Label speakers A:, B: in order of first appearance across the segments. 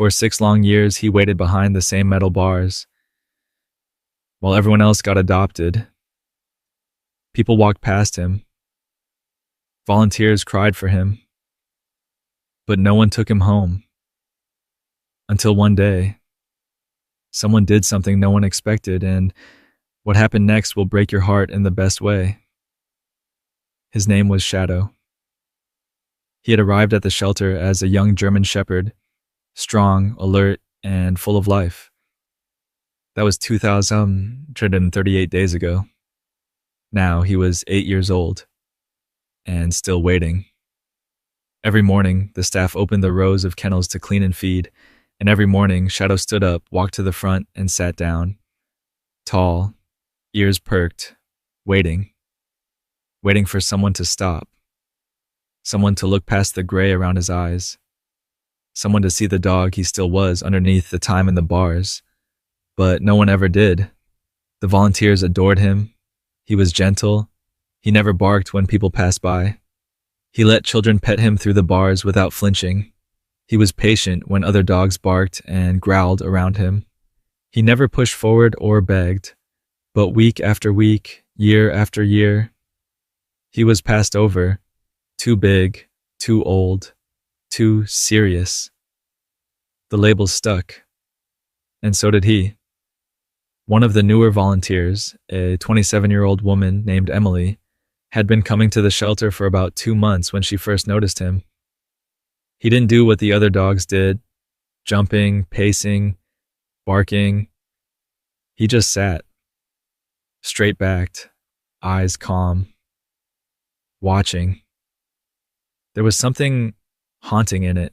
A: For 6 long years, he waited behind the same metal bars, while everyone else got adopted. People walked past him. Volunteers cried for him. But no one took him home. Until one day, someone did something no one expected, and what happened next will break your heart in the best way. His name was Shadow. He had arrived at the shelter as a young German shepherd, strong, alert, and full of life. That was 2,038 days ago. Now he was 8 years old, and still waiting. Every morning, the staff opened the rows of kennels to clean and feed, and every morning, Shadow stood up, walked to the front, and sat down. Tall, ears perked, waiting for someone to stop, someone to look past the gray around his eyes, someone to see the dog he still was underneath the time in the bars. But no one ever did. The volunteers adored him. He was gentle. He never barked when people passed by. He let children pet him through the bars without flinching. He was patient when other dogs barked and growled around him. He never pushed forward or begged, but week after week, year after year, he was passed over, too big, too old, too serious. The label stuck, and so did he. One of the newer volunteers, a 27-year-old woman named Emily, had been coming to the shelter for about 2 months when she first noticed him. He didn't do what the other dogs did, jumping, pacing, barking. He just sat, straight-backed, eyes calm, watching. There was something haunting in it.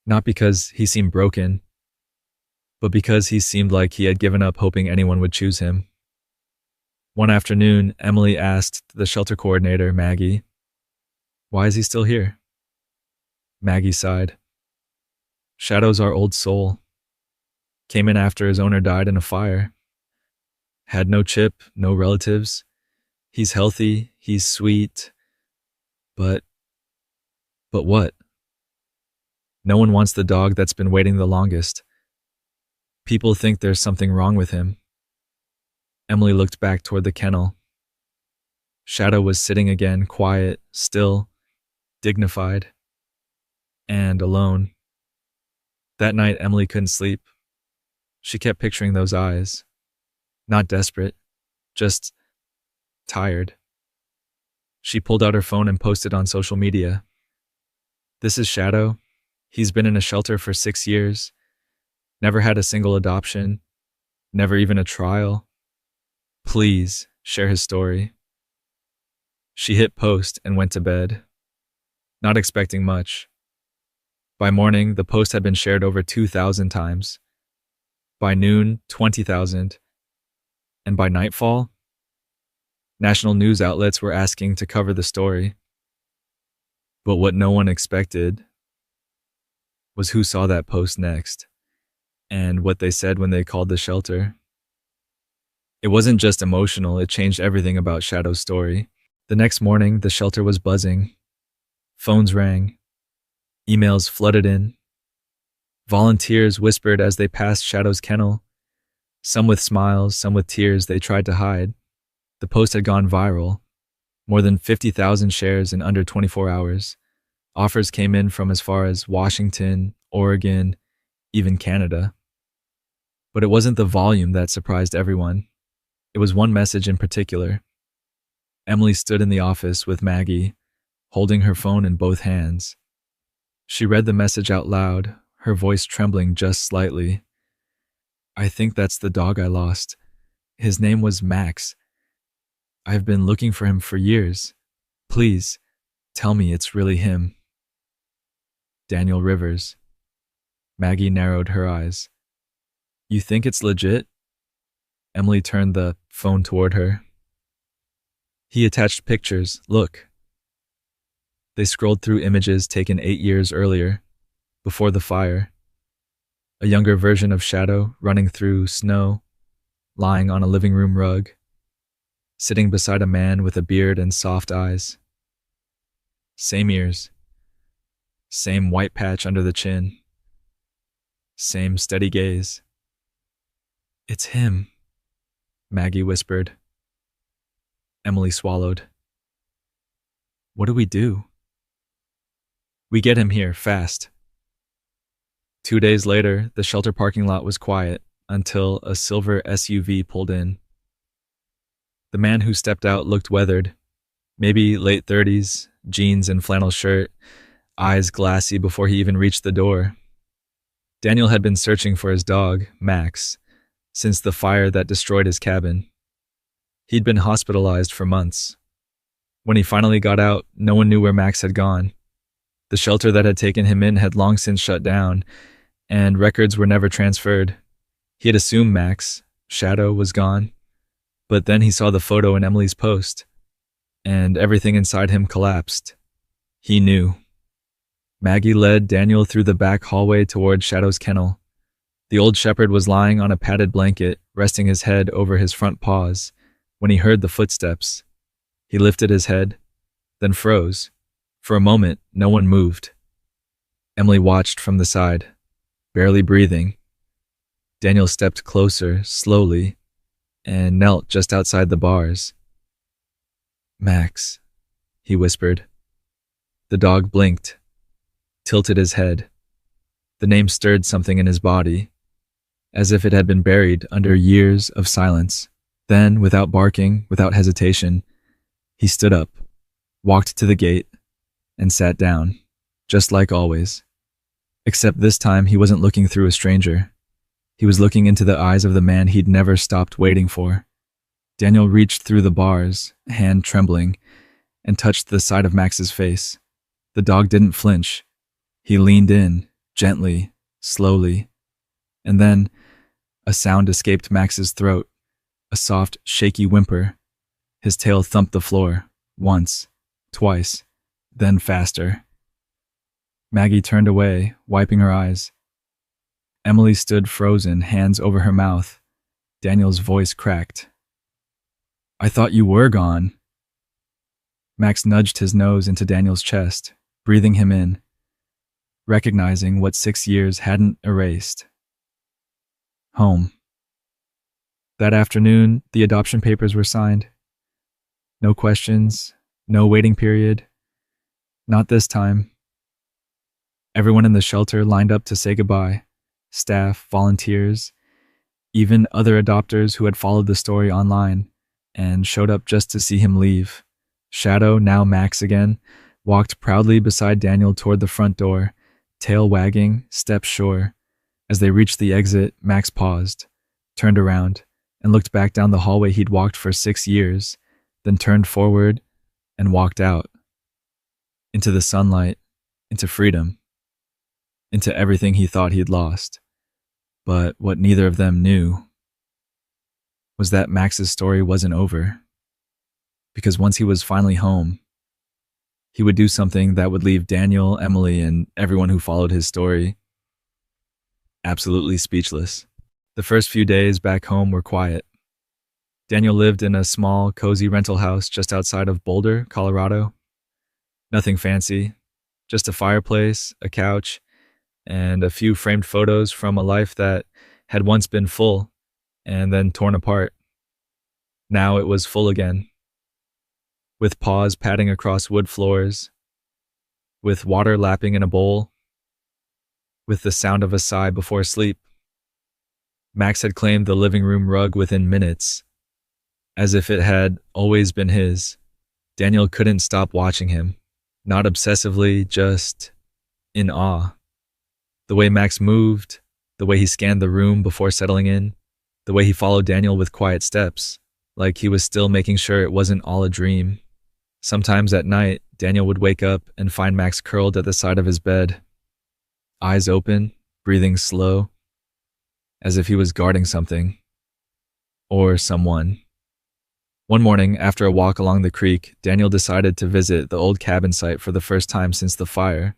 A: Not because he seemed broken, but because he seemed like he had given up hoping anyone would choose him. One afternoon, Emily asked the shelter coordinator, Maggie, "Why is he still here?" Maggie sighed. "Shadow's our old soul. Came in after his owner died in a fire. Had no chip, no relatives. He's healthy, he's sweet. But what? No one wants the dog that's been waiting the longest. People think there's something wrong with him." Emily looked back toward the kennel. Shadow was sitting again, quiet, still, dignified, and alone. That night, Emily couldn't sleep. She kept picturing those eyes. Not desperate, just tired. She pulled out her phone and posted on social media. "This is Shadow. He's been in a shelter for 6 years. Never had a single adoption. Never even a trial. Please share his story." She hit post and went to bed, not expecting much. By morning, the post had been shared over 2,000 times. By noon, 20,000. And by nightfall, national news outlets were asking to cover the story. But what no one expected was who saw that post next, and what they said when they called the shelter. It wasn't just emotional, it changed everything about Shadow's story. The next morning, the shelter was buzzing. Phones rang. Emails flooded in. Volunteers whispered as they passed Shadow's kennel. Some with smiles, some with tears they tried to hide. The post had gone viral. More than 50,000 shares in under 24 hours. Offers came in from as far as Washington, Oregon, even Canada. But it wasn't the volume that surprised everyone. It was one message in particular. Emily stood in the office with Maggie, holding her phone in both hands. She read the message out loud, her voice trembling just slightly. "I think that's the dog I lost. His name was Max. I've been looking for him for years. Please, tell me it's really him." Daniel Rivers. Maggie narrowed her eyes. "You think it's legit?" Emily turned the phone toward her. "He attached pictures. Look." They scrolled through images taken 8 years earlier, before the fire. A younger version of Shadow running through snow, lying on a living room rug, sitting beside a man with a beard and soft eyes. Same ears. Same white patch under the chin. Same steady gaze. "It's him," Maggie whispered. Emily swallowed. "What do we do?" "We get him here, fast." 2 days later, the shelter parking lot was quiet until a silver SUV pulled in. The man who stepped out looked weathered, maybe late 30s, jeans and flannel shirt, eyes glassy before he even reached the door. Daniel had been searching for his dog, Max, since the fire that destroyed his cabin. He'd been hospitalized for months. When he finally got out, no one knew where Max had gone. The shelter that had taken him in had long since shut down, and records were never transferred. He had assumed Max, Shadow, was gone, but then he saw the photo in Emily's post, and everything inside him collapsed. He knew. Maggie led Daniel through the back hallway toward Shadow's kennel. The old shepherd was lying on a padded blanket, resting his head over his front paws, when he heard the footsteps. He lifted his head, then froze. For a moment, no one moved. Emily watched from the side, barely breathing. Daniel stepped closer, slowly, and knelt just outside the bars. "Max," he whispered. The dog blinked, tilted his head. The name stirred something in his body, as if it had been buried under years of silence. Then, without barking, without hesitation, he stood up, walked to the gate, and sat down, just like always. Except this time he wasn't looking through a stranger. He was looking into the eyes of the man he'd never stopped waiting for. Daniel reached through the bars, hand trembling, and touched the side of Max's face. The dog didn't flinch. He leaned in, gently, slowly. And then, a sound escaped Max's throat, a soft, shaky whimper. His tail thumped the floor, once, twice, then faster. Maggie turned away, wiping her eyes. Emily stood frozen, hands over her mouth. Daniel's voice cracked. "I thought you were gone." Max nudged his nose into Daniel's chest, breathing him in, recognizing what 6 years hadn't erased. Home. That afternoon, the adoption papers were signed. No questions, no waiting period. Not this time. Everyone in the shelter lined up to say goodbye. Staff, volunteers, even other adopters who had followed the story online and showed up just to see him leave. Shadow, now Max again, walked proudly beside Daniel toward the front door, tail wagging, steps sure. As they reached the exit, Max paused, turned around, and looked back down the hallway he'd walked for 6 years, then turned forward and walked out. Into the sunlight, into freedom, into everything he thought he'd lost. But what neither of them knew was that Max's story wasn't over. Because once he was finally home, he would do something that would leave Daniel, Emily, and everyone who followed his story absolutely speechless. The first few days back home were quiet. Daniel lived in a small, cozy rental house just outside of Boulder, Colorado. Nothing fancy, just a fireplace, a couch, and a few framed photos from a life that had once been full and then torn apart. Now it was full again, with paws padding across wood floors, with water lapping in a bowl, with the sound of a sigh before sleep. Max had claimed the living room rug within minutes, as if it had always been his. Daniel couldn't stop watching him, not obsessively, just in awe. The way Max moved, the way he scanned the room before settling in, the way he followed Daniel with quiet steps, like he was still making sure it wasn't all a dream. Sometimes at night, Daniel would wake up and find Max curled at the side of his bed, eyes open, breathing slow, as if he was guarding something or someone. One morning, after a walk along the creek, Daniel decided to visit the old cabin site for the first time since the fire.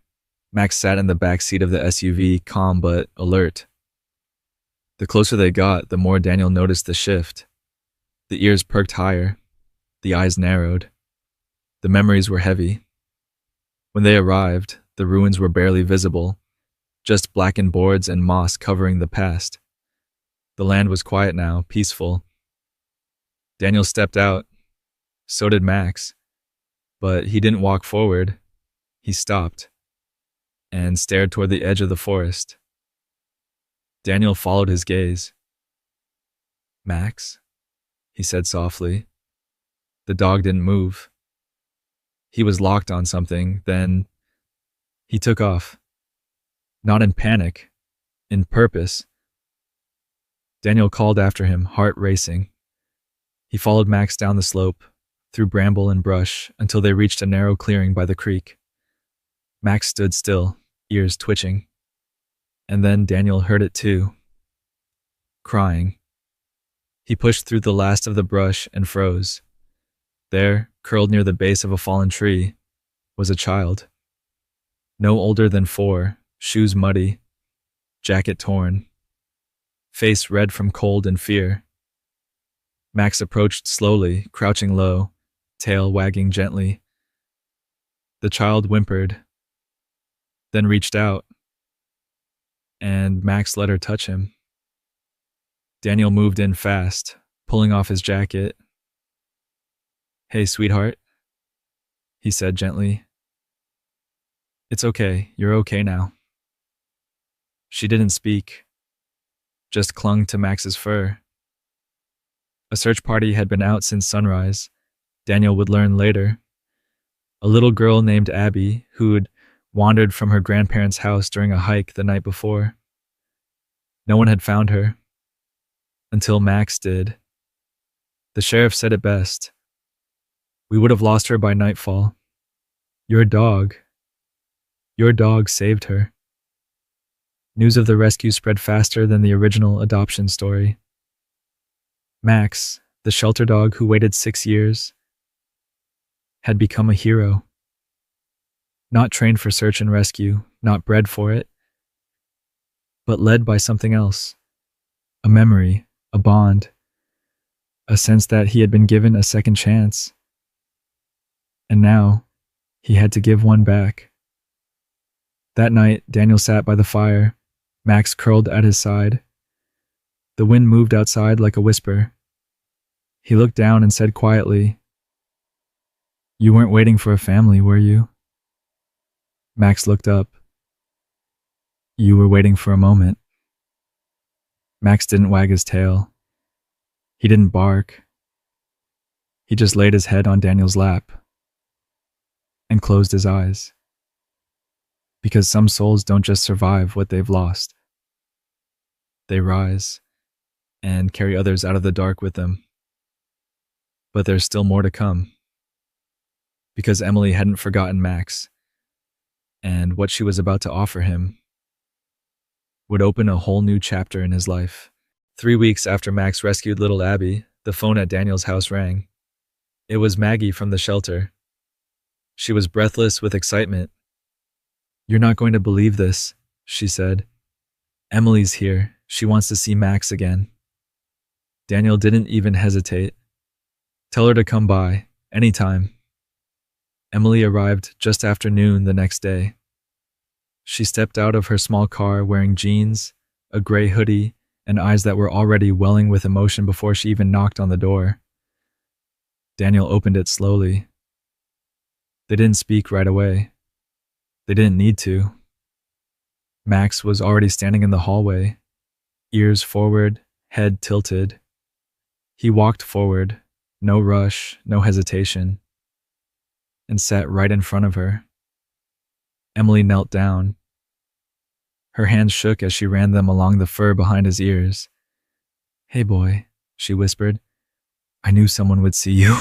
A: Max sat in the back seat of the SUV, calm but alert. The closer they got, the more Daniel noticed the shift. The ears perked higher, the eyes narrowed. The memories were heavy. When they arrived, the ruins were barely visible, just blackened boards and moss covering the past. The land was quiet now, peaceful. Daniel stepped out. So did Max. But he didn't walk forward. He stopped and stared toward the edge of the forest. Daniel followed his gaze. "Max?" he said softly. The dog didn't move. He was locked on something, then he took off. Not in panic, in purpose. Daniel called after him, heart racing. He followed Max down the slope, through bramble and brush, until they reached a narrow clearing by the creek. Max stood still, ears twitching. And then Daniel heard it too. Crying. He pushed through the last of the brush and froze. There, curled near the base of a fallen tree, was a child. No older than 4, shoes muddy, jacket torn, face red from cold and fear. Max approached slowly, crouching low, tail wagging gently. The child whimpered, then reached out, and Max let her touch him. Daniel moved in fast, pulling off his jacket. "Hey, sweetheart," he said gently. "It's okay, you're okay now." She didn't speak, just clung to Max's fur. A search party had been out since sunrise, Daniel would learn later. A little girl named Abby, who'd wandered from her grandparents' house during a hike the night before. No one had found her, until Max did. The sheriff said it best. "We would have lost her by nightfall. Your dog saved her." News of the rescue spread faster than the original adoption story. Max, the shelter dog who waited 6 years, had become a hero. Not trained for search and rescue, not bred for it, but led by something else. A memory, a bond, a sense that he had been given a second chance. And now, he had to give one back. That night, Daniel sat by the fire, Max curled at his side. The wind moved outside like a whisper. He looked down and said quietly, "You weren't waiting for a family, were you?" Max looked up. "You were waiting for a moment." Max didn't wag his tail. He didn't bark. He just laid his head on Daniel's lap and closed his eyes. Because some souls don't just survive what they've lost. They rise and carry others out of the dark with them. But there's still more to come. Because Emily hadn't forgotten Max, and what she was about to offer him would open a whole new chapter in his life. 3 weeks after Max rescued little Abby, the phone at Daniel's house rang. It was Maggie from the shelter. She was breathless with excitement. "You're not going to believe this," she said. "Emily's here. She wants to see Max again." Daniel didn't even hesitate. "Tell her to come by, anytime." Emily arrived just after noon the next day. She stepped out of her small car wearing jeans, a gray hoodie, and eyes that were already welling with emotion before she even knocked on the door. Daniel opened it slowly. They didn't speak right away. They didn't need to. Max was already standing in the hallway, ears forward, head tilted. He walked forward, no rush, no hesitation, and sat right in front of her. Emily knelt down. Her hands shook as she ran them along the fur behind his ears. "Hey boy," she whispered. "I knew someone would see you.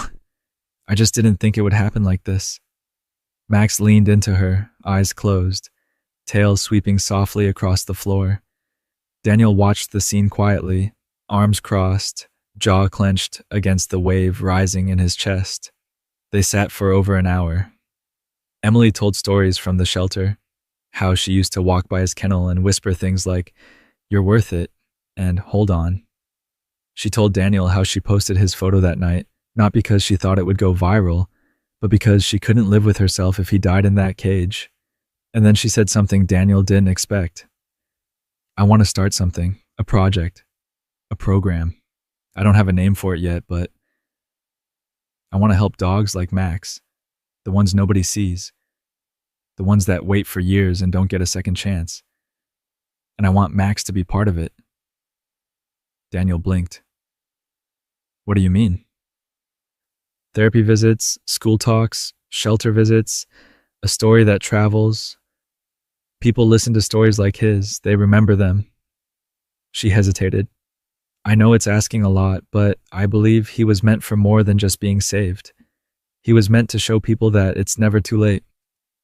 A: I just didn't think it would happen like this." Max leaned into her, eyes closed, tail sweeping softly across the floor. Daniel watched the scene quietly, arms crossed, jaw clenched against the wave rising in his chest. They sat for over an hour. Emily told stories from the shelter, how she used to walk by his kennel and whisper things like, "You're worth it," and "Hold on." She told Daniel how she posted his photo that night, not because she thought it would go viral, but because she couldn't live with herself if he died in that cage. And then she said something Daniel didn't expect. I want to start something, a project, a program. I don't have a name for it yet, but I want to help dogs like Max, the ones nobody sees, the ones that wait for years and don't get a second chance. And I want Max to be part of it. Daniel blinked. What do you mean? Therapy visits, school talks, shelter visits, a story that travels. People listen to stories like his, they remember them. She hesitated. I know it's asking a lot, but I believe he was meant for more than just being saved. He was meant to show people that it's never too late.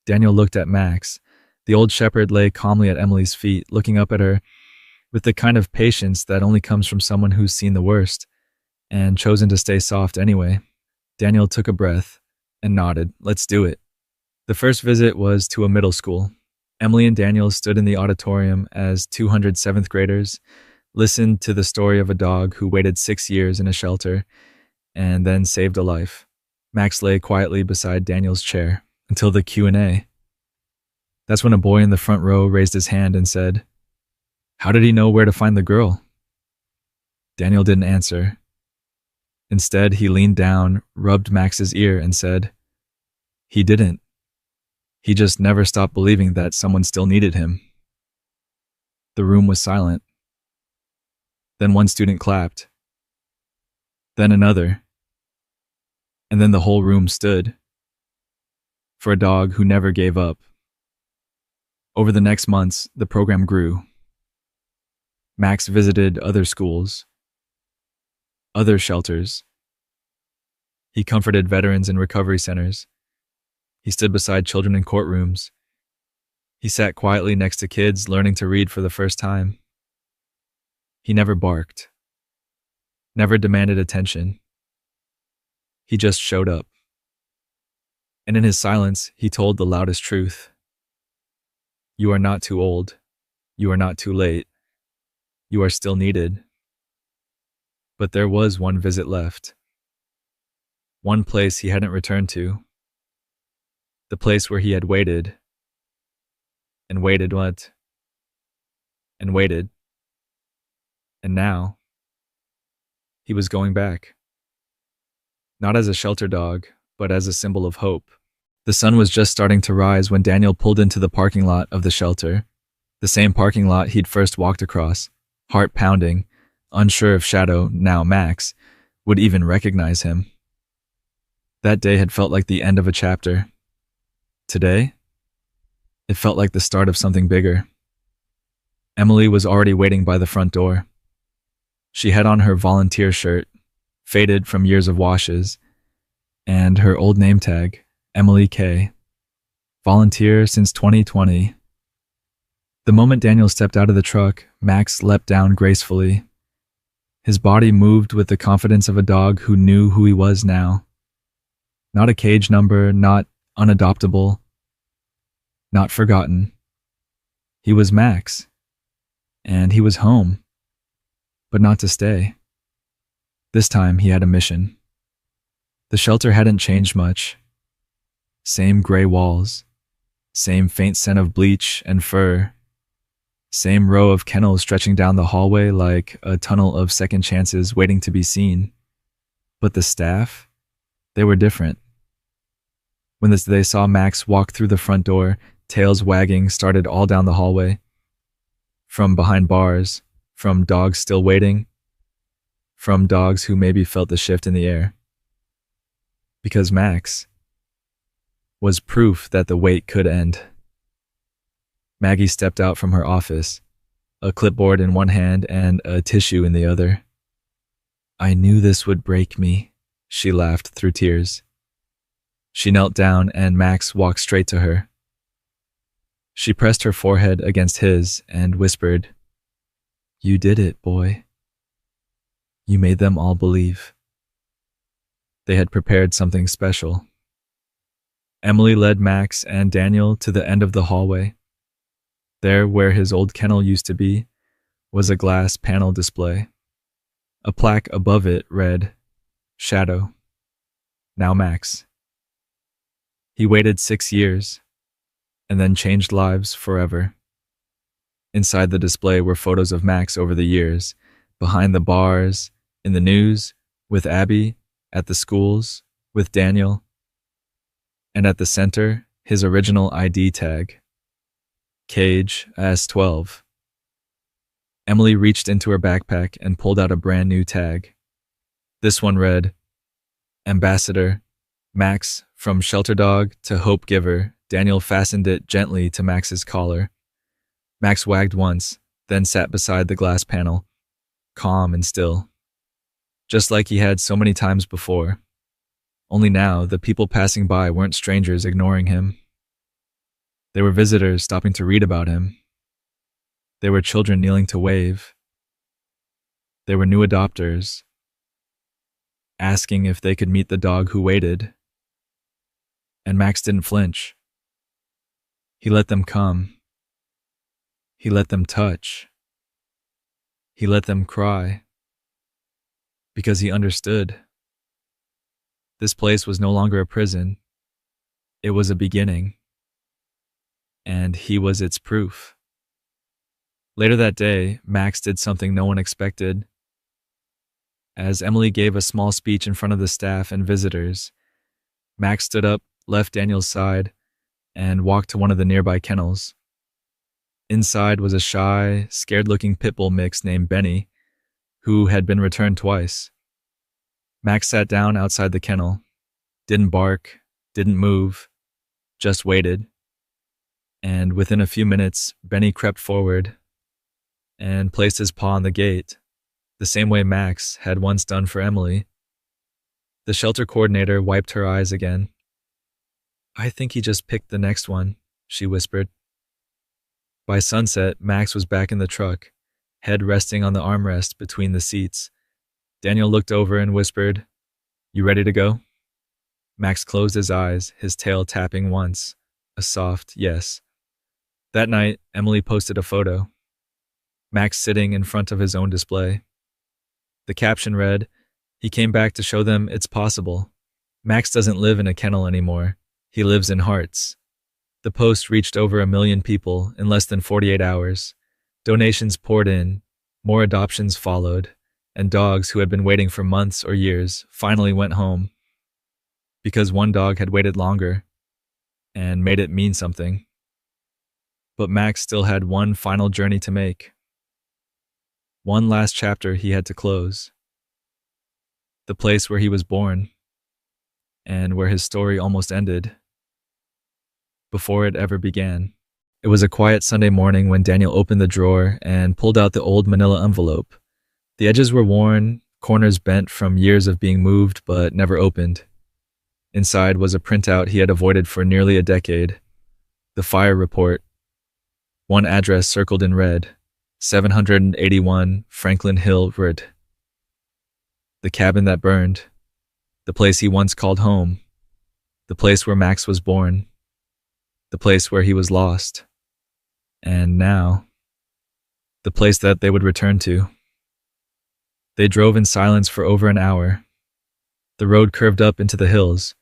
A: Daniel looked at Max. The old shepherd lay calmly at Emily's feet, looking up at her with the kind of patience that only comes from someone who's seen the worst and chosen to stay soft anyway. Daniel took a breath and nodded. Let's do it. The first visit was to a middle school. Emily and Daniel stood in the auditorium as 207th graders listened to the story of a dog who waited 6 years in a shelter and then saved a life. Max lay quietly beside Daniel's chair until the Q&A. That's when a boy in the front row raised his hand and said, "How did he know where to find the girl?" Daniel didn't answer. Instead, he leaned down, rubbed Max's ear, and said, "He didn't. He just never stopped believing that someone still needed him." The room was silent. Then one student clapped. Then another. And then the whole room stood. For a dog who never gave up. Over the next months, the program grew. Max visited other schools, other shelters. He comforted veterans in recovery centers. He stood beside children in courtrooms. He sat quietly next to kids learning to read for the first time. He never barked, never demanded attention. He just showed up. And in his silence, he told the loudest truth. You are not too old. You are not too late. You are still needed. But there was one visit left. One place he hadn't returned to. The place where he had waited. And waited what? And waited. And now, he was going back. Not as a shelter dog, but as a symbol of hope. The sun was just starting to rise when Daniel pulled into the parking lot of the shelter, the same parking lot he'd first walked across, heart pounding, unsure if Shadow, now Max, would even recognize him. That day had felt like the end of a chapter. Today, it felt like the start of something bigger. Emily was already waiting by the front door. She had on her volunteer shirt, faded from years of washes, and her old name tag, Emily K. Volunteer since 2020. The moment Daniel stepped out of the truck, Max leapt down gracefully. His body moved with the confidence of a dog who knew who he was now. Not a cage number, not unadoptable, not forgotten. He was Max, and he was home, but not to stay. This time he had a mission. The shelter hadn't changed much. Same gray walls, same faint scent of bleach and fur, same row of kennels stretching down the hallway like a tunnel of second chances waiting to be seen. But the staff, they were different. When they saw Max walk through the front door, tails wagging started all down the hallway. From behind bars, from dogs still waiting, from dogs who maybe felt the shift in the air. Because Max was proof that the wait could end. Maggie stepped out from her office, a clipboard in one hand and a tissue in the other. I knew this would break me, she laughed through tears. She knelt down and Max walked straight to her. She pressed her forehead against his and whispered, You did it, boy. You made them all believe. They had prepared something special. Emily led Max and Daniel to the end of the hallway. There, where his old kennel used to be, was a glass panel display. A plaque above it read, Shadow, now Max. He waited 6 years, and then changed lives forever. Inside the display were photos of Max over the years, behind the bars, in the news, with Abby, at the schools, with Daniel, and at the center, his original ID tag, Cage S12. Emily reached into her backpack and pulled out a brand new tag. This one read, Ambassador, Max, from Shelter Dog to Hope Giver. Daniel fastened it gently to Max's collar. Max wagged once, then sat beside the glass panel, calm and still, just like he had so many times before. Only now, the people passing by weren't strangers ignoring him. They were visitors stopping to read about him. They were children kneeling to wave. They were new adopters, asking if they could meet the dog who waited. And Max didn't flinch. He let them come. He let them touch. He let them cry. Because he understood. This place was no longer a prison. It was a beginning. And he was its proof. Later that day, Max did something no one expected. As Emily gave a small speech in front of the staff and visitors, Max stood up, left Daniel's side, and walked to one of the nearby kennels. Inside was a shy, scared-looking pit bull mix named Benny, who had been returned twice. Max sat down outside the kennel, didn't bark, didn't move, just waited. And within a few minutes, Benny crept forward and placed his paw on the gate, the same way Max had once done for Emily. The shelter coordinator wiped her eyes again. I think he just picked the next one, she whispered. By sunset, Max was back in the truck, head resting on the armrest between the seats. Daniel looked over and whispered, You ready to go? Max closed his eyes, his tail tapping once, a soft yes. That night, Emily posted a photo. Max sitting in front of his own display. The caption read, He came back to show them it's possible. Max doesn't live in a kennel anymore. He lives in hearts. The post reached over 1 million people in less than 48 hours. Donations poured in, more adoptions followed, and dogs who had been waiting for months or years finally went home. Because one dog had waited longer and made it mean something. But Max still had one final journey to make. One last chapter he had to close. The place where he was born, and where his story almost ended, before it ever began. It was a quiet Sunday morning when Daniel opened the drawer and pulled out the old manila envelope. The edges were worn, corners bent from years of being moved but never opened. Inside was a printout he had avoided for nearly a decade. The fire report. One address circled in red. 781 Franklin Hill Road. The cabin that burned. The place he once called home. The place where Max was born. The place where he was lost. And now, the place that they would return to. They drove in silence for over an hour. The road curved up into the hills,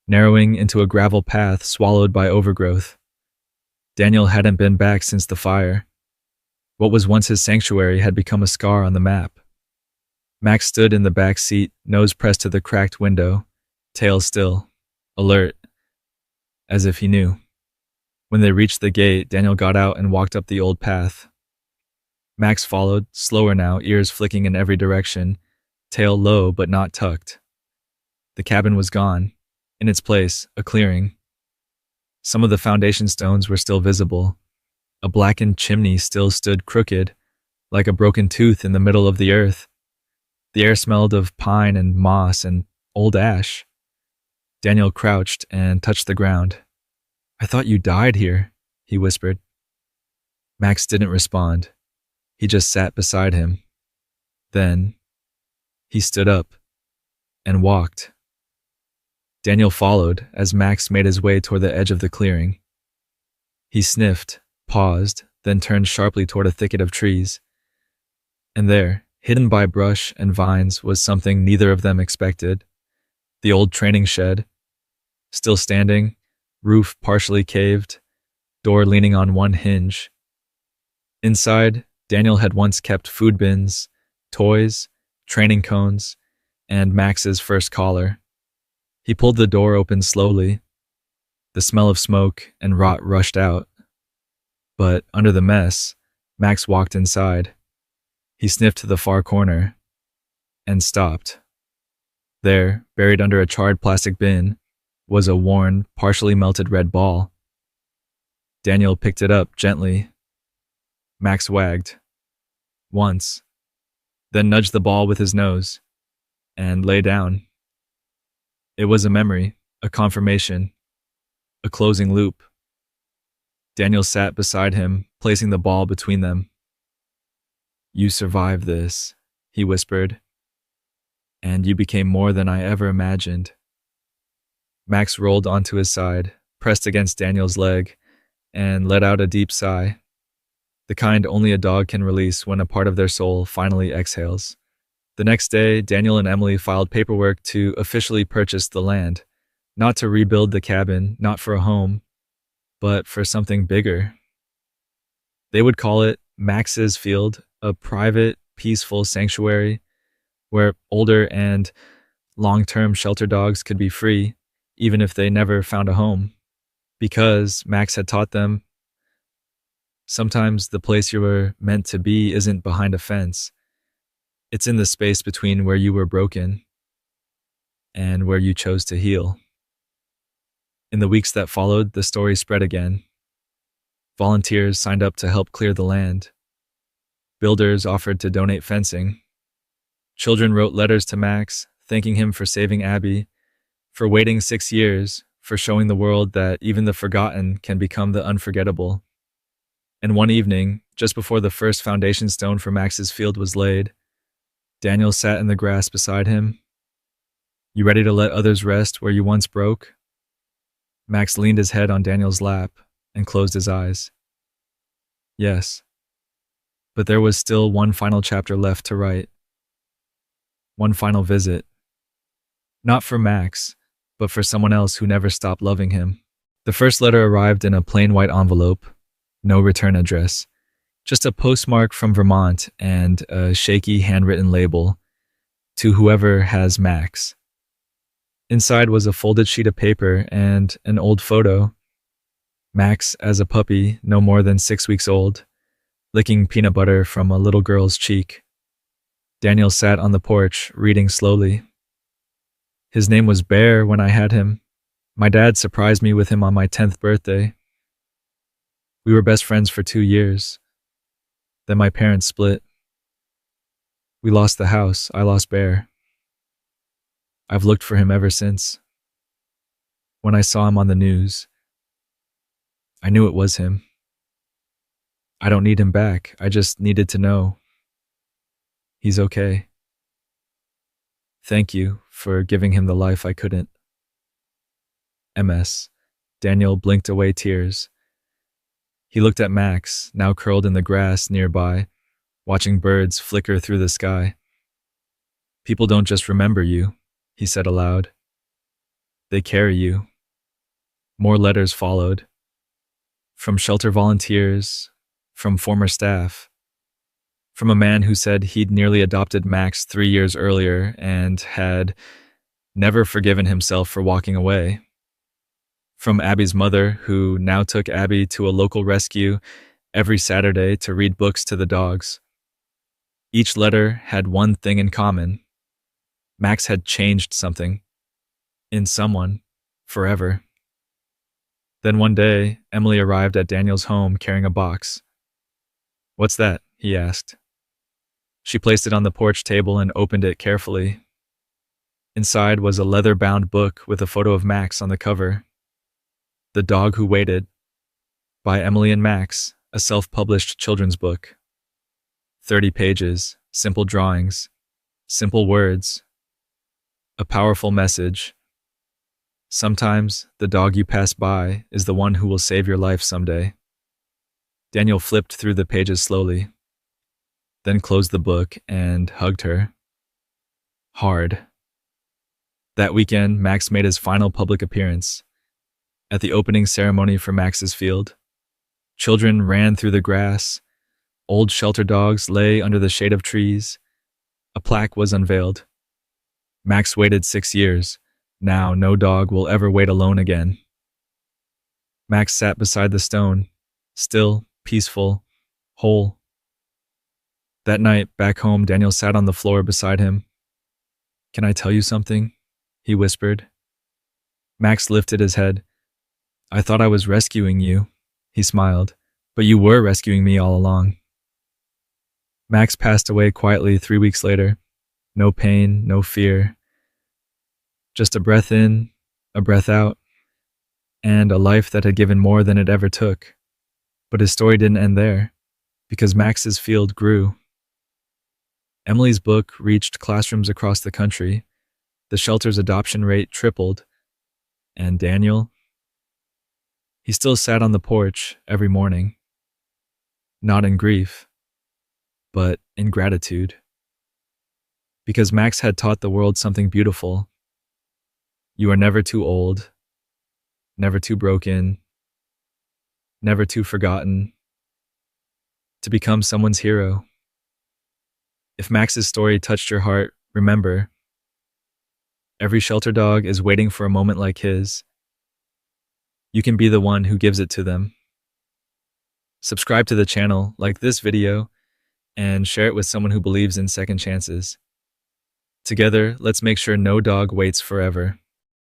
A: narrowing into a gravel path swallowed by overgrowth. Daniel hadn't been back since the fire. What was once his sanctuary had become a scar on the map. Max stood in the back seat, nose pressed to the cracked window, tail still, alert, as if he knew. When they reached the gate, Daniel got out and walked up the old path. Max followed, slower now, ears flicking in every direction, tail low but not tucked. The cabin was gone. In its place, a clearing. Some of the foundation stones were still visible. A blackened chimney still stood crooked, like a broken tooth in the middle of the earth. The air smelled of pine and moss and old ash. Daniel crouched and touched the ground. I thought you died here, he whispered. Max didn't respond. He just sat beside him. Then, he stood up and walked. Daniel followed as Max made his way toward the edge of the clearing. He sniffed, paused, then turned sharply toward a thicket of trees. And there, hidden by brush and vines, was something neither of them expected. The old training shed, still standing, roof partially caved, door leaning on one hinge. Inside, Daniel had once kept food bins, toys, training cones, and Max's first collar. He pulled the door open slowly. The smell of smoke and rot rushed out. But under the mess, Max walked inside. He sniffed to the far corner and stopped. There, buried under a charred plastic bin, was a worn, partially melted red ball. Daniel picked it up gently. Max wagged. Once, then nudged the ball with his nose, and lay down. It was a memory, a confirmation, a closing loop. Daniel sat beside him, placing the ball between them. You survived this, he whispered, and you became more than I ever imagined. Max rolled onto his side, pressed against Daniel's leg, and let out a deep sigh, the kind only a dog can release when a part of their soul finally exhales. The next day, Daniel and Emily filed paperwork to officially purchase the land, not to rebuild the cabin, not for a home, but for something bigger. They would call it Max's Field, a private, peaceful sanctuary where older and long-term shelter dogs could be free, even if they never found a home. Because Max had taught them, sometimes the place you were meant to be isn't behind a fence. It's in the space between where you were broken and where you chose to heal. In the weeks that followed, the story spread again. Volunteers signed up to help clear the land. Builders offered to donate fencing. Children wrote letters to Max, thanking him for saving Abby, for waiting 6 years, for showing the world that even the forgotten can become the unforgettable. And one evening, just before the first foundation stone for Max's Field was laid, Daniel sat in the grass beside him. You ready to let others rest where you once broke? Max leaned his head on Daniel's lap and closed his eyes. Yes. But there was still one final chapter left to write. One final visit. Not for Max, but for someone else who never stopped loving him. The first letter arrived in a plain white envelope, no return address, just a postmark from Vermont and a shaky handwritten label, to whoever has Max. Inside was a folded sheet of paper and an old photo. Max as a puppy, no more than 6 weeks old, licking peanut butter from a little girl's cheek. Daniel sat on the porch, reading slowly. His name was Bear when I had him. My dad surprised me with him on my 10th birthday. We were best friends for 2 years. Then my parents split. We lost the house. I lost Bear. I've looked for him ever since. When I saw him on the news, I knew it was him. I don't need him back. I just needed to know he's okay. Thank you for giving him the life I couldn't. MS. Daniel blinked away tears. He looked at Max, now curled in the grass nearby, watching birds flicker through the sky. People don't just remember you, he said aloud. They carry you. More letters followed. From shelter volunteers, from former staff, from a man who said he'd nearly adopted Max 3 years earlier and had never forgiven himself for walking away. From Abby's mother, who now took Abby to a local rescue every Saturday to read books to the dogs. Each letter had one thing in common. Max had changed something. In someone. Forever. Then one day, Emily arrived at Daniel's home carrying a box. What's that? He asked. She placed it on the porch table and opened it carefully. Inside was a leather-bound book with a photo of Max on the cover. The Dog Who Waited, by Emily and Max, a self-published children's book. 30 pages, simple drawings, simple words, a powerful message. Sometimes the dog you pass by is the one who will save your life someday. Daniel flipped through the pages slowly, then closed the book and hugged her. Hard. That weekend, Max made his final public appearance. At the opening ceremony for Max's Field, children ran through the grass, Old shelter dogs lay under the shade of trees. A plaque was unveiled. Max waited 6 years. Now no dog will ever wait alone again. Max sat beside the stone, still, peaceful, whole. That night, back home, Daniel sat on the floor beside him. "Can I tell you something?" he whispered. Max lifted his head. "I thought I was rescuing you," he smiled, "but you were rescuing me all along." Max passed away quietly 3 weeks later. No pain, no fear. Just a breath in, a breath out, and a life that had given more than it ever took. But his story didn't end there, because Max's field grew. Emily's book reached classrooms across the country. The shelter's adoption rate tripled. And Daniel? He still sat on the porch every morning. Not in grief, but in gratitude. Because Max had taught the world something beautiful. You are never too old, never too broken, never too forgotten to become someone's hero. If Max's story touched your heart, remember, every shelter dog is waiting for a moment like his. You can be the one who gives it to them. Subscribe to the channel, like this video, and share it with someone who believes in second chances. Together, let's make sure no dog waits forever.